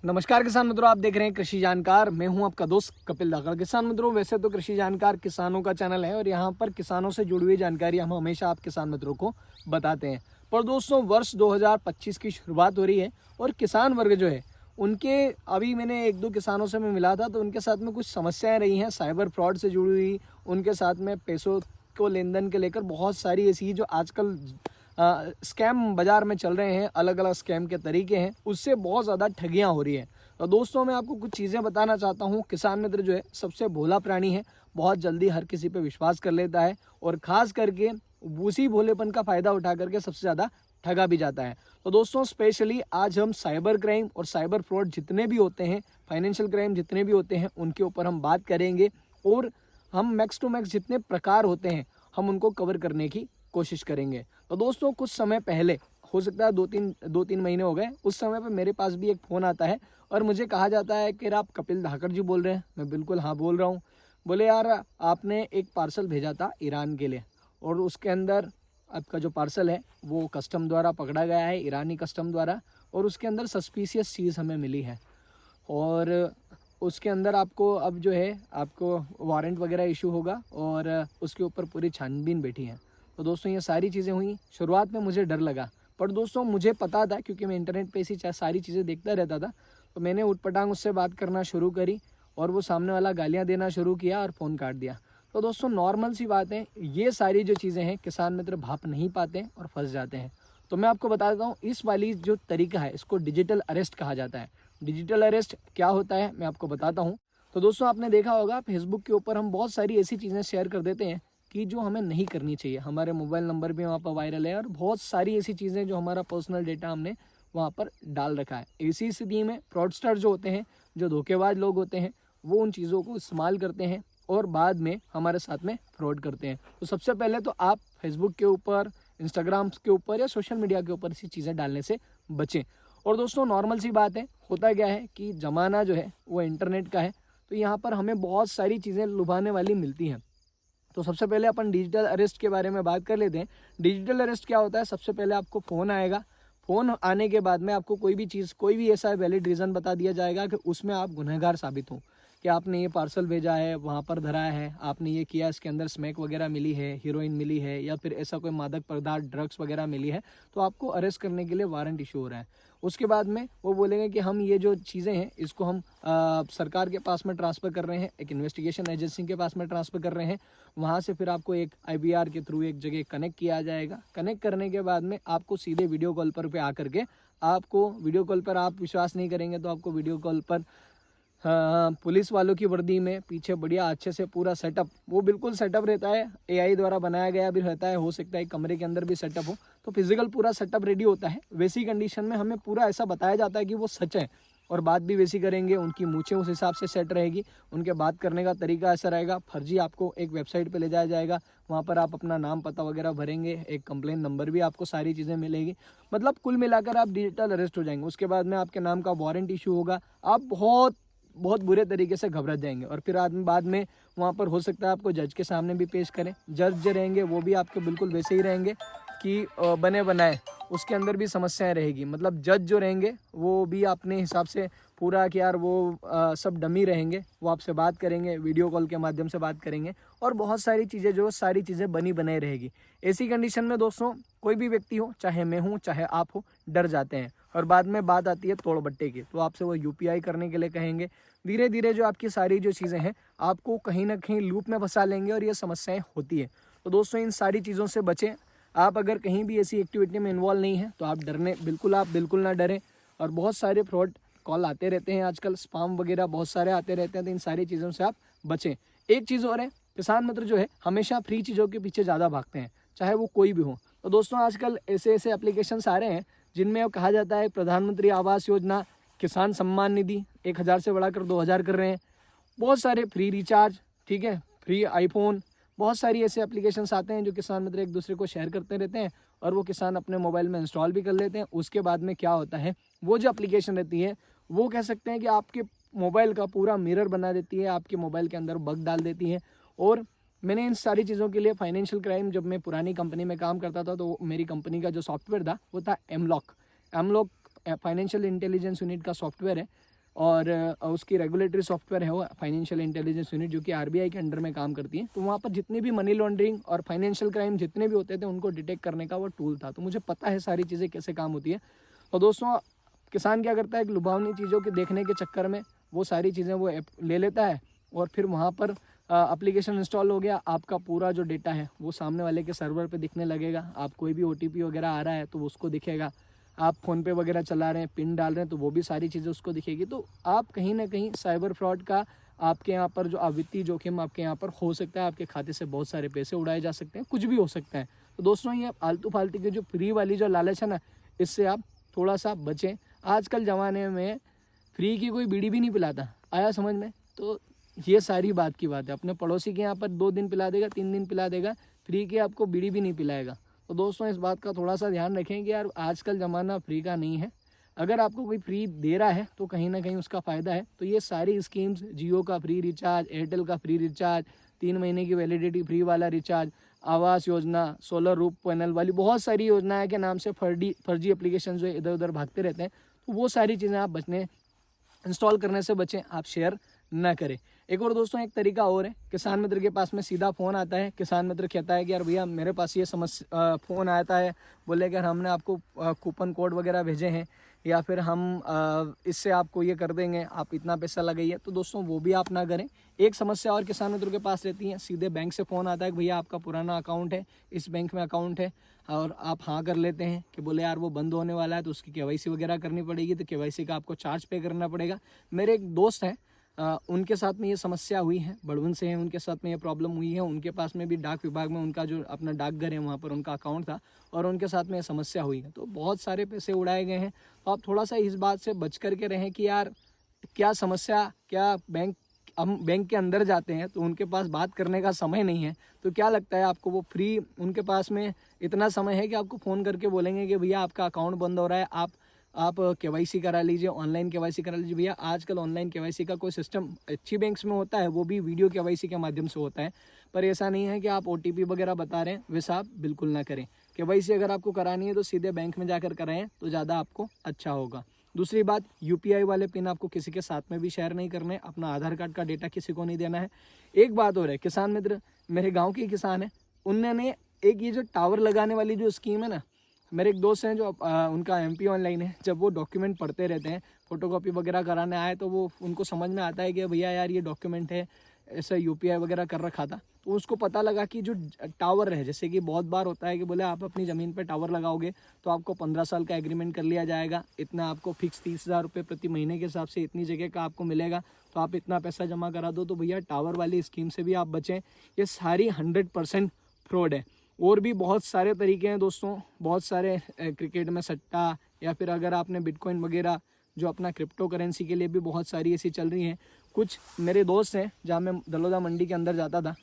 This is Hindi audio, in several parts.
नमस्कार किसान मित्रों, आप देख रहे हैं कृषि जानकार। मैं हूं आपका दोस्त कपिल धाकड़। किसान मित्रों, वैसे तो कृषि जानकार किसानों का चैनल है और यहां पर किसानों से जुड़ी हुई जानकारी हम हमेशा आप किसान मित्रों को बताते हैं। पर दोस्तों, वर्ष 2025 की शुरुआत हो रही है और किसान वर्ग जो है उनके, अभी मैंने एक दो किसानों से मैं मिला था तो उनके साथ में कुछ समस्याएं रही हैं साइबर फ्रॉड से जुड़ी हुई। उनके साथ में पैसों को लेन देन के लेकर बहुत सारी ऐसी जो आजकल स्कैम बाजार में चल रहे हैं, अलग अलग स्कैम के तरीके हैं, उससे बहुत ज़्यादा ठगियां हो रही हैं। तो दोस्तों, मैं आपको कुछ चीज़ें बताना चाहता हूँ। किसान मित्र जो है सबसे भोला प्राणी है, बहुत जल्दी हर किसी पे विश्वास कर लेता है और ख़ास करके उसी भोलेपन का फ़ायदा उठा करके सबसे ज़्यादा ठगा भी जाता है। तो दोस्तों, स्पेशली आज हम साइबर क्राइम और साइबर फ्रॉड जितने भी होते हैं, फाइनेंशियल क्राइम जितने भी होते हैं, उनके ऊपर हम बात करेंगे और हम मैक्स टू मैक्स जितने प्रकार होते हैं हम उनको कवर करने की कोशिश करेंगे। तो दोस्तों, कुछ समय पहले, हो सकता है दो तीन महीने हो गए, उस समय पे मेरे पास भी एक फ़ोन आता है और मुझे कहा जाता है कि आप कपिल धाकड़ जी बोल रहे हैं। मैं बिल्कुल हाँ बोल रहा हूँ। बोले यार, आपने एक पार्सल भेजा था ईरान के लिए और उसके अंदर आपका जो पार्सल है वो कस्टम द्वारा पकड़ा गया है, ईरानी कस्टम द्वारा, और उसके अंदर सस्पिशियस चीज़ हमें मिली है और उसके अंदर आपको अब जो है आपको वारंट वगैरह इशू होगा और उसके ऊपर पूरी छानबीन बैठी है। तो दोस्तों, ये सारी चीज़ें हुई। शुरुआत में मुझे डर लगा, पर दोस्तों मुझे पता था क्योंकि मैं इंटरनेट पे ऐसी सारी चीज़ें देखता रहता था। तो मैंने उटपटांग उससे बात करना शुरू करी और वो सामने वाला गालियाँ देना शुरू किया और फ़ोन काट दिया। तो दोस्तों, नॉर्मल सी बात है, ये सारी जो चीज़ें हैं किसान मित्र भाप नहीं पाते हैं और फंस जाते हैं। तो मैं आपको बता देता हूँ, इस वाली जो तरीका है इसको डिजिटल अरेस्ट कहा जाता है। डिजिटल अरेस्ट क्या होता है मैं आपको बताता हूँ। तो दोस्तों, आपने देखा होगा फेसबुक के ऊपर हम बहुत सारी ऐसी चीज़ें शेयर कर देते हैं कि जो हमें नहीं करनी चाहिए। हमारे मोबाइल नंबर भी वहाँ पर वायरल है और बहुत सारी ऐसी चीज़ें जो हमारा पर्सनल डेटा हमने वहाँ पर डाल रखा है। इसी स्थिति में फ्रॉडस्टर जो होते हैं, जो धोखेबाज लोग होते हैं, वो उन चीज़ों को इस्तेमाल करते हैं और बाद में हमारे साथ में फ्रॉड करते हैं। तो सबसे पहले तो आप फेसबुक के ऊपर, इंस्टाग्राम के ऊपर या सोशल मीडिया के ऊपर ऐसी चीज़ें डालने से बचें। और दोस्तों, नॉर्मल सी बात है, होता क्या है कि ज़माना जो है वो इंटरनेट का है, तो यहाँ पर हमें बहुत सारी चीज़ें लुभाने वाली मिलती हैं। तो सबसे पहले अपन डिजिटल अरेस्ट के बारे में बात कर लेते हैं। डिजिटल अरेस्ट क्या होता है? सबसे पहले आपको फ़ोन आएगा। फ़ोन आने के बाद में आपको कोई भी चीज़, कोई भी ऐसा वैलिड रीज़न बता दिया जाएगा कि उसमें आप गुनहगार साबित हों, कि आपने ये पार्सल भेजा है, वहाँ पर धराया है, आपने ये किया, इसके अंदर स्मैक वगैरह मिली है, हीरोइन मिली है या फिर ऐसा कोई मादक पदार्थ, ड्रग्स वगैरह मिली है, तो आपको अरेस्ट करने के लिए वारंट इशू हो रहा है। उसके बाद में वो बोलेंगे कि हम ये जो चीज़ें हैं इसको हम सरकार के पास में ट्रांसफ़र कर रहे हैं, एक इन्वेस्टिगेशन एजेंसी के पास में ट्रांसफ़र कर रहे हैं। वहाँ से फिर आपको एक आईवीआर के थ्रू एक जगह कनेक्ट किया जाएगा। कनेक्ट करने के बाद में आपको सीधे वीडियो कॉल पर आकर के, आपको वीडियो कॉल पर, आप विश्वास नहीं करेंगे तो आपको वीडियो कॉल पर पुलिस वालों की वर्दी में पीछे बढ़िया अच्छे से पूरा सेटअप, वो बिल्कुल सेटअप रहता है, एआई द्वारा बनाया गया भी रहता है, हो सकता है कमरे के अंदर भी सेटअप हो, तो फिजिकल पूरा सेटअप रेडी होता है। वैसी कंडीशन में हमें पूरा ऐसा बताया जाता है कि वो सच है और बात भी वैसी करेंगे, उनकी मूछें उस हिसाब से सेट रहेगी, उनके बात करने का तरीका ऐसा रहेगा। फर्जी आपको एक वेबसाइट पे ले जाया जाएगा, वहाँ पर आप अपना नाम पता वगैरह भरेंगे, एक कंप्लेन नंबर भी आपको सारी चीज़ें मिलेगी। मतलब कुल मिलाकर आप डिजिटल अरेस्ट हो जाएंगे। उसके बाद में आपके नाम का वारंट इशू होगा। आप बहुत बहुत बुरे तरीके से घबरा जाएंगे और फिर आदमी बाद में वहाँ पर हो सकता है आपको जज के सामने भी पेश करें। जज जो रहेंगे वो भी आपके बिल्कुल वैसे ही रहेंगे कि बने बनाए, उसके अंदर भी समस्याएं रहेगी। मतलब जज जो रहेंगे वो भी अपने हिसाब से पूरा कि यार वो सब डमी रहेंगे, वो आपसे बात करेंगे, वीडियो कॉल के माध्यम से बात करेंगे और बहुत सारी चीज़ें, जो सारी चीज़ें बनी बनाई रहेगी। ऐसी कंडीशन में दोस्तों, कोई भी व्यक्ति हो, चाहे मैं हूँ चाहे आप हो, डर जाते हैं और बाद में बात आती है तोड़ बट्टे की, तो आपसे वो यूपीआई करने के लिए कहेंगे। धीरे धीरे जो आपकी सारी जो चीज़ें हैं आपको कहीं ना कहीं लूप में फंसा लेंगे और ये समस्याएं होती है। तो दोस्तों, इन सारी चीज़ों से बचें। आप अगर कहीं भी ऐसी एक्टिविटी में इन्वॉल्व नहीं है तो आप बिल्कुल ना डरें। और बहुत सारे फ्रॉड कॉल आते रहते हैं आजकल, स्पाम वगैरह बहुत सारे आते रहते हैं, तो इन सारी चीज़ों से आप बचें। एक चीज़ और है, किसान मित्र जो है हमेशा फ्री चीज़ों के पीछे ज़्यादा भागते हैं, चाहे वो कोई भी हो। तो दोस्तों, आजकल ऐसे ऐसे एप्लीकेशंस आ रहे हैं जिनमें कहा जाता है प्रधानमंत्री आवास योजना, किसान सम्मान निधि 1000 से बढ़ाकर 2000 कर रहे हैं, बहुत सारे फ्री रिचार्ज, ठीक है, फ्री आईफोन, बहुत सारी ऐसे एप्लीकेशंस आते हैं जो किसान मित्र एक दूसरे को शेयर करते रहते हैं और वो किसान अपने मोबाइल में इंस्टॉल भी कर लेते हैं। उसके बाद में क्या होता है, वो जो एप्लीकेशन रहती है वो कह सकते हैं कि आपके मोबाइल का पूरा मिरर बना देती है, आपके मोबाइल के अंदर बग डाल देती है। और मैंने इन सारी चीज़ों के लिए फाइनेंशियल क्राइम, जब मैं पुरानी कंपनी में काम करता था तो मेरी कंपनी का जो सॉफ्टवेयर था वो था एमलॉक फाइनेंशियल इंटेलिजेंस यूनिट का सॉफ्टवेयर है। और उसकी रेगुलेटरी सॉफ्टवेयर है वो फाइनेंशियल इंटेलिजेंस यूनिट, जो कि आरबीआई के अंडर में काम करती है। तो वहाँ पर जितने भी मनी लॉन्ड्रिंग और फाइनेंशियल क्राइम जितने भी होते थे उनको डिटेक्ट करने का वो टूल था। तो मुझे पता है सारी चीज़ें कैसे काम होती है। और दोस्तों किसान क्या करता है, एक लुभावनी चीज़ों के देखने के चक्कर में वो सारी चीज़ें वो ले लेता है और फिर वहाँ पर एप्लीकेशन इंस्टॉल हो गया, आपका पूरा जो डेटा है वो सामने वाले के सर्वर पे दिखने लगेगा। आप कोई भी ओटीपी वगैरह आ रहा है तो उसको दिखेगा, आप फ़ोनपे वगैरह चला रहे हैं, पिन डाल रहे हैं तो वो भी सारी चीज़ें उसको दिखेगी। तो आप कहीं ना कहीं साइबर फ्रॉड का आपके यहाँ पर जो वित्तीय जोखिम आपके यहाँ पर हो सकता है, आपके खाते से बहुत सारे पैसे उड़ाए जा सकते हैं, कुछ भी हो सकता है। तो दोस्तों ये आलतू फालतू की जो फ्री वाली जो लालच है ना, इससे आप थोड़ा सा बचें। आजकल ज़माने में फ्री की कोई बीड़ी भी नहीं पिलाता, आया समझ में। तो ये सारी बात की बात है, अपने पड़ोसी के यहाँ पर 2 दिन पिला देगा, 3 दिन पिला देगा, फ्री की आपको बीड़ी भी नहीं पिलाएगा। तो दोस्तों इस बात का थोड़ा सा ध्यान रखें कि यार आजकल ज़माना फ्री का नहीं है। अगर आपको कोई फ्री दे रहा है तो कहीं ना कहीं उसका फ़ायदा है। तो ये सारी स्कीम्स, जियो का फ्री रिचार्ज, एयरटेल का फ्री रिचार्ज, 3 महीने की वैलिडिटी फ्री वाला recharge, Awas Yojana, solar roof panel वाली बहुत सारी योजनाएं के नाम से फर्जी एप्लीकेशन जो इधर उधर भागते रहते हैं। तो वो सारी चीज़ें आप बचने इंस्टॉल करने से बचें, आप शेयर ना करें। एक और दोस्तों एक तरीका और है, किसान मित्र के पास में सीधा फ़ोन आता है, किसान मित्र कहता है कि यार भैया मेरे पास ये समस्या, फ़ोन आता है, बोले कि यार हमने आपको कूपन कोड वगैरह भेजे हैं या फिर हम इससे आपको ये कर देंगे, आप इतना पैसा लगाइए। तो दोस्तों वो भी आप ना करें। एक समस्या और किसान मित्रों के पास रहती है, सीधे बैंक से फ़ोन आता है कि भैया आपका पुराना अकाउंट है, इस बैंक में अकाउंट है, और आप हाँ कर लेते हैं कि बोले यार वो बंद होने वाला है तो उसकी केवाईसी वगैरह करनी पड़ेगी, तो केवाईसी का आपको चार्ज पे करना पड़ेगा। मेरे एक दोस्त हैं, उनके साथ में ये समस्या हुई है, बड़वन से हैं, उनके साथ में ये प्रॉब्लम हुई है। उनके पास में भी डाक विभाग में उनका जो अपना डाकघर है वहाँ पर उनका अकाउंट था और उनके साथ में ये समस्या हुई है। तो बहुत सारे पैसे उड़ाए गए हैं। तो आप थोड़ा सा इस बात से बच करके रहें कि यार क्या समस्या, क्या बैंक, हम बैंक के अंदर जाते हैं तो उनके पास बात करने का समय नहीं है। तो क्या लगता है आपको, वो फ्री, उनके पास में इतना समय है कि आपको फ़ोन करके बोलेंगे कि भैया आपका अकाउंट बंद हो रहा है, आप केवाईसी करा लीजिए, ऑनलाइन केवाईसी करा लीजिए। भैया आजकल ऑनलाइन केवाईसी का कोई सिस्टम अच्छी बैंक्स में होता है, वो भी वीडियो केवाईसी के माध्यम से होता है, पर ऐसा नहीं है कि आप ओटीपी वगैरह बता रहे हैं, वैसा आप बिल्कुल ना करें। केवाईसी अगर आपको करानी है तो सीधे बैंक में जाकर कराएं तो ज़्यादा आपको अच्छा होगा। दूसरी बात, यूपीआई वाले पिन आपको किसी के साथ में भी शेयर नहीं करने, अपना आधार कार्ड का डेटा किसी को नहीं देना है। एक बात और है, किसान मित्र, मेरे गाँव के किसान है, उन्होंने एक ये जो टावर लगाने वाली जो स्कीम है ना, मेरे एक दोस्त हैं जो उनका एमपी ऑनलाइन है, जब वो डॉक्यूमेंट पढ़ते रहते हैं, फोटोकॉपी वगैरह कराने आए तो वो उनको समझ में आता है कि भैया यार ये डॉक्यूमेंट है, ऐसा यूपीआई वगैरह कर रखा था। तो उसको पता लगा कि जो टावर है, जैसे कि बहुत बार होता है कि बोले आप अपनी ज़मीन पर टावर लगाओगे तो आपको 15 साल का एग्रीमेंट कर लिया जाएगा, इतना आपको फिक्स 30,000 रुपये प्रति महीने के हिसाब से इतनी जगह का आपको मिलेगा, तो आप इतना पैसा जमा करा दो। तो भैया टावर वाली स्कीम से भी आप बचें, ये सारी 100% फ्रॉड है। और भी बहुत सारे तरीके हैं दोस्तों, बहुत सारे, क्रिकेट में सट्टा, या फिर अगर आपने बिटकॉइन वगैरह जो अपना क्रिप्टो करेंसी के लिए भी बहुत सारी ऐसी चल रही हैं। कुछ मेरे दोस्त हैं, जहाँ मैं दलोदा मंडी के अंदर जाता था,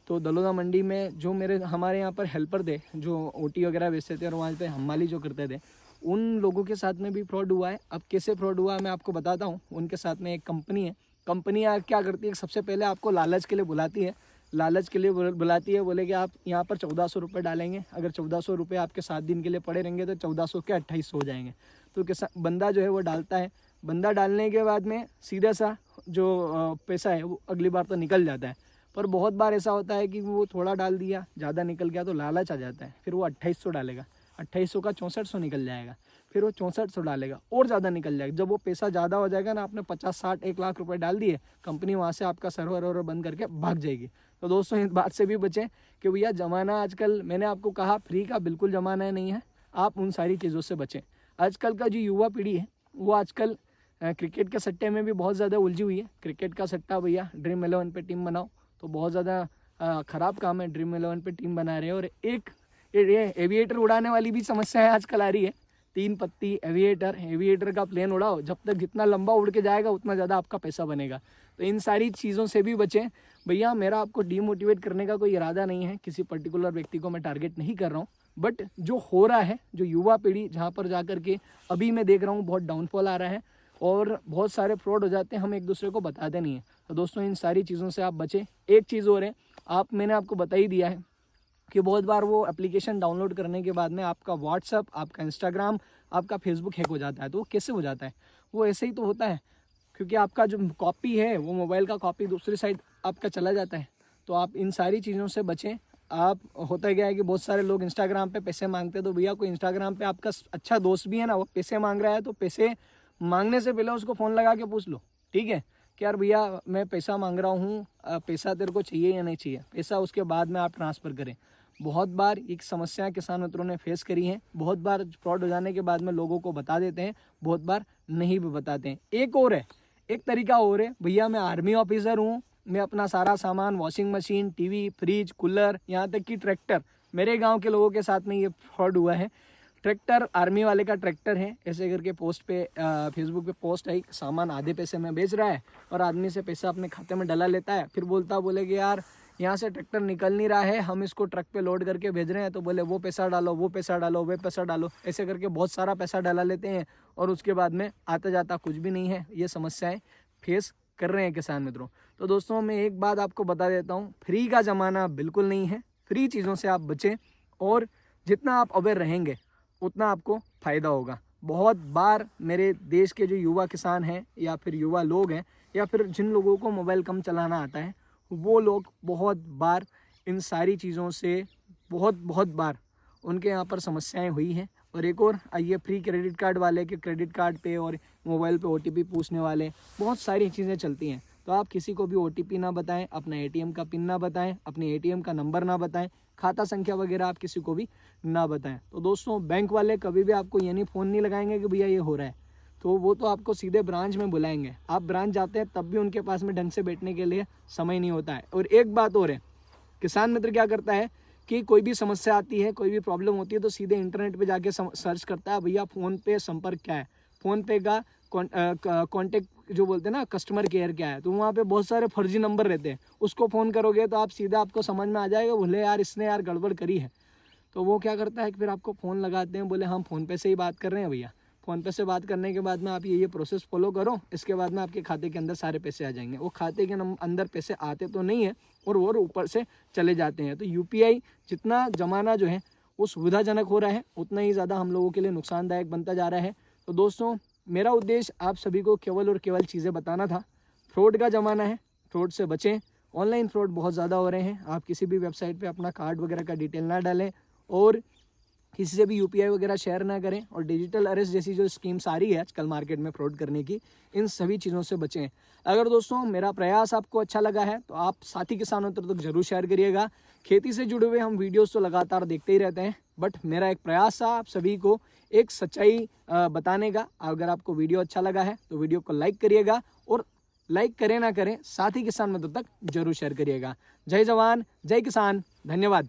तो दलोदा मंडी में जो हमारे यहाँ पर हेल्पर थे जो ओटी वगैरह बेचते थे और वहाँ पे हमाली जो करते थे, उन लोगों के साथ में भी फ्रॉड हुआ है। अब कैसे फ्रॉड हुआ है मैं आपको बताता हूँ। उनके साथ में एक कंपनी है, कंपनी क्या करती है, सबसे पहले आपको लालच के लिए बुलाती है, बुलाती है, बोले कि आप यहाँ पर 1400 रुपये डालेंगे, अगर 1400 रुपये आपके 7 दिन के लिए पड़े रहेंगे तो 1400 के 2800 हो जाएंगे। तो किसान बंदा जो है वो डालता है, बंदा डालने के बाद में सीधा सा जो पैसा है वो अगली बार तो निकल जाता है। पर बहुत बार ऐसा होता है कि वो थोड़ा डाल दिया, ज़्यादा निकल गया तो लालच आ जाता है, फिर वो 2800 डालेगा, 2800 का 6400 निकल जाएगा, फिर वो 6400 डालेगा और ज़्यादा निकल जाएगा। जब वो पैसा ज़्यादा हो जाएगा ना, आपने 50-60-1 लाख रुपए डाल दिए, कंपनी वहाँ से आपका सर्वर बंद करके भाग जाएगी। तो दोस्तों इस बात से भी बचें कि भैया ज़माना आजकल, मैंने आपको कहा फ्री का बिल्कुल ज़माना नहीं है, आप उन सारी चीज़ों से बचें। आजकल का जो युवा पीढ़ी है वो आजकल क्रिकेट के सट्टे में भी बहुत ज़्यादा उलझी हुई है। क्रिकेट का सट्टा भैया ड्रीम 11 पे टीम बनाओ, तो बहुत ज़्यादा ख़राब काम है, ड्रीम 11 पे टीम बना रहे हैं। और एक ये एविएटर उड़ाने वाली भी समस्या है आजकल आ रही है, 3 पत्ती एविएटर का प्लेन उड़ाओ, जब तक जितना लंबा उड़ के जाएगा उतना ज़्यादा आपका पैसा बनेगा। तो इन सारी चीज़ों से भी बचें। भैया मेरा आपको डीमोटिवेट करने का कोई इरादा नहीं है, किसी पर्टिकुलर व्यक्ति को मैं टारगेट नहीं कर रहा हूँ, बट जो हो रहा है, जो युवा पीढ़ी जहाँ पर जा कर के अभी मैं देख रहा हूँ बहुत डाउनफॉल आ रहा है और बहुत सारे फ्रॉड हो जाते हैं, हम एक दूसरे को बताते नहीं हैं। तो दोस्तों इन सारी चीज़ों से आप बचें। एक चीज़ और है, मैंने आपको बता ही दिया है कि बहुत बार वो एप्लीकेशन डाउनलोड करने के बाद में आपका व्हाट्सअप, आपका इंस्टाग्राम, आपका फेसबुक हैक हो जाता है। तो वो कैसे हो जाता है? वो ऐसे ही तो होता है, क्योंकि आपका जो कॉपी है वो मोबाइल का कॉपी दूसरी साइड आपका चला जाता है। तो आप इन सारी चीज़ों से बचें। आप होता क्या है कि बहुत सारे लोग इंस्टाग्राम पे पैसे मांगते हैं, तो भैया कोई इंस्टाग्राम पे आपका अच्छा दोस्त भी है ना, वो पैसे मांग रहा है, तो पैसे मांगने से पहले उसको फ़ोन लगा के पूछ लो, ठीक है, कि यार भैया मैं पैसा मांग रहा हूँ, पैसा तेरे को चाहिए या नहीं चाहिए। पैसा उसके बाद में आप ट्रांसफ़र करें। बहुत बार एक समस्या किसान मित्रों ने फेस करी है, बहुत बार फ्रॉड हो जाने के बाद में लोगों को बता देते हैं, बहुत बार नहीं भी बताते हैं। एक और है, एक तरीका और है, भैया मैं आर्मी ऑफिसर हूँ, मैं अपना सारा सामान washing machine, TV, fridge, cooler, यहाँ तक कि ट्रैक्टर, मेरे गांव के लोगों के साथ में ये फ्रॉड हुआ है। ट्रैक्टर आर्मी वाले का ट्रैक्टर है, ऐसे करके पोस्ट पे फेसबुक पे पोस्ट आई, सामान आधे पैसे में बेच रहा है और आदमी से पैसा अपने खाते में डला लेता है। फिर बोले कि यार यहाँ से ट्रैक्टर निकल नहीं रहा है, हम इसको ट्रक पे लोड करके भेज रहे हैं, तो बोले वो पैसा डालो, वो पैसा डालो, वो पैसा डालो, ऐसे करके बहुत सारा पैसा डाला लेते हैं और उसके बाद में आता जाता कुछ भी नहीं है। ये समस्याएं फेस कर रहे हैं किसान मित्रों। तो दोस्तों मैं एक बात आपको बता देता हूँ, फ्री का ज़माना बिल्कुल नहीं है। फ्री चीज़ों से आप बचें और जितना आप अवेयर रहेंगे उतना आपको फ़ायदा होगा। बहुत बार मेरे देश के जो युवा किसान हैं या फिर युवा लोग हैं या फिर जिन लोगों को मोबाइल कम चलाना आता है, वो लोग बहुत बार इन सारी चीज़ों से बहुत बार उनके यहाँ पर समस्याएं हुई हैं। और एक और आइए, फ्री क्रेडिट कार्ड वाले के क्रेडिट कार्ड पे और मोबाइल पे OTP पूछने वाले, बहुत सारी चीज़ें चलती हैं। तो आप किसी को भी OTP ना बताएं, अपना ATM का पिन ना बताएं, अपने ATM का नंबर ना बताएं, खाता संख्या वगैरह आप किसी को भी ना बताएं। तो दोस्तों बैंक वाले कभी भी आपको ये नहीं फ़ोन नहीं लगाएंगे कि भैया ये हो रहा है, तो वो तो आपको सीधे ब्रांच में बुलाएंगे। आप ब्रांच जाते हैं तब भी उनके पास में ढंग से बैठने के लिए समय नहीं होता है। और एक बात और है, किसान मित्र क्या करता है कि कोई भी समस्या आती है, कोई भी प्रॉब्लम होती है, तो सीधे इंटरनेट पे जाके सर्च करता है, भैया फ़ोन पे संपर्क क्या है, फ़ोन पे का कॉन्टेक्ट जो बोलते हैं ना, कस्टमर केयर क्या है। तो वहाँ पे बहुत सारे फर्जी नंबर रहते हैं, उसको फ़ोन करोगे तो आप सीधा आपको समझ में आ जाएगा, बोले यार इसने यार गड़बड़ करी है। तो वो क्या करता है कि फिर आपको फ़ोन लगाते हैं, बोले हम फ़ोन पे से ही बात कर रहे हैं भैया। फ़ोन पे से बात करने के बाद में आप ये प्रोसेस फॉलो करो, इसके बाद में आपके खाते के अंदर सारे पैसे आ जाएंगे। वो खाते के अंदर पैसे आते तो नहीं है और वो ऊपर से चले जाते हैं। तो UPI जितना ज़माना जो है वो सुविधाजनक हो रहा है, उतना ही ज़्यादा हम लोगों के लिए नुकसानदायक बनता जा रहा है। तो दोस्तों मेरा उद्देश्य आप सभी को केवल और केवल चीज़ें बताना था। फ्रॉड का ज़माना है, फ्रॉड से बचें। ऑनलाइन फ्रॉड बहुत ज़्यादा हो रहे हैं। आप किसी भी वेबसाइट पे अपना कार्ड वगैरह का डिटेल ना डालें और किसी से भी UPI वगैरह शेयर ना करें। और डिजिटल अरेस्ट जैसी जो स्कीम्स आ रही है आजकल मार्केट में फ्रॉड करने की, इन सभी चीज़ों से बचें। अगर दोस्तों मेरा प्रयास आपको अच्छा लगा है तो आप साथी किसानों तक जरूर शेयर करिएगा। खेती से जुड़े हुए हम वीडियोस तो लगातार देखते ही रहते हैं, बट मेरा एक प्रयास था आप सभी को एक सच्चाई बताने का। अगर आपको वीडियो अच्छा लगा है तो वीडियो को लाइक करिएगा और लाइक करें ना करें साथी किसान मित्रों तक जरूर शेयर करिएगा। जय जवान जय किसान, धन्यवाद।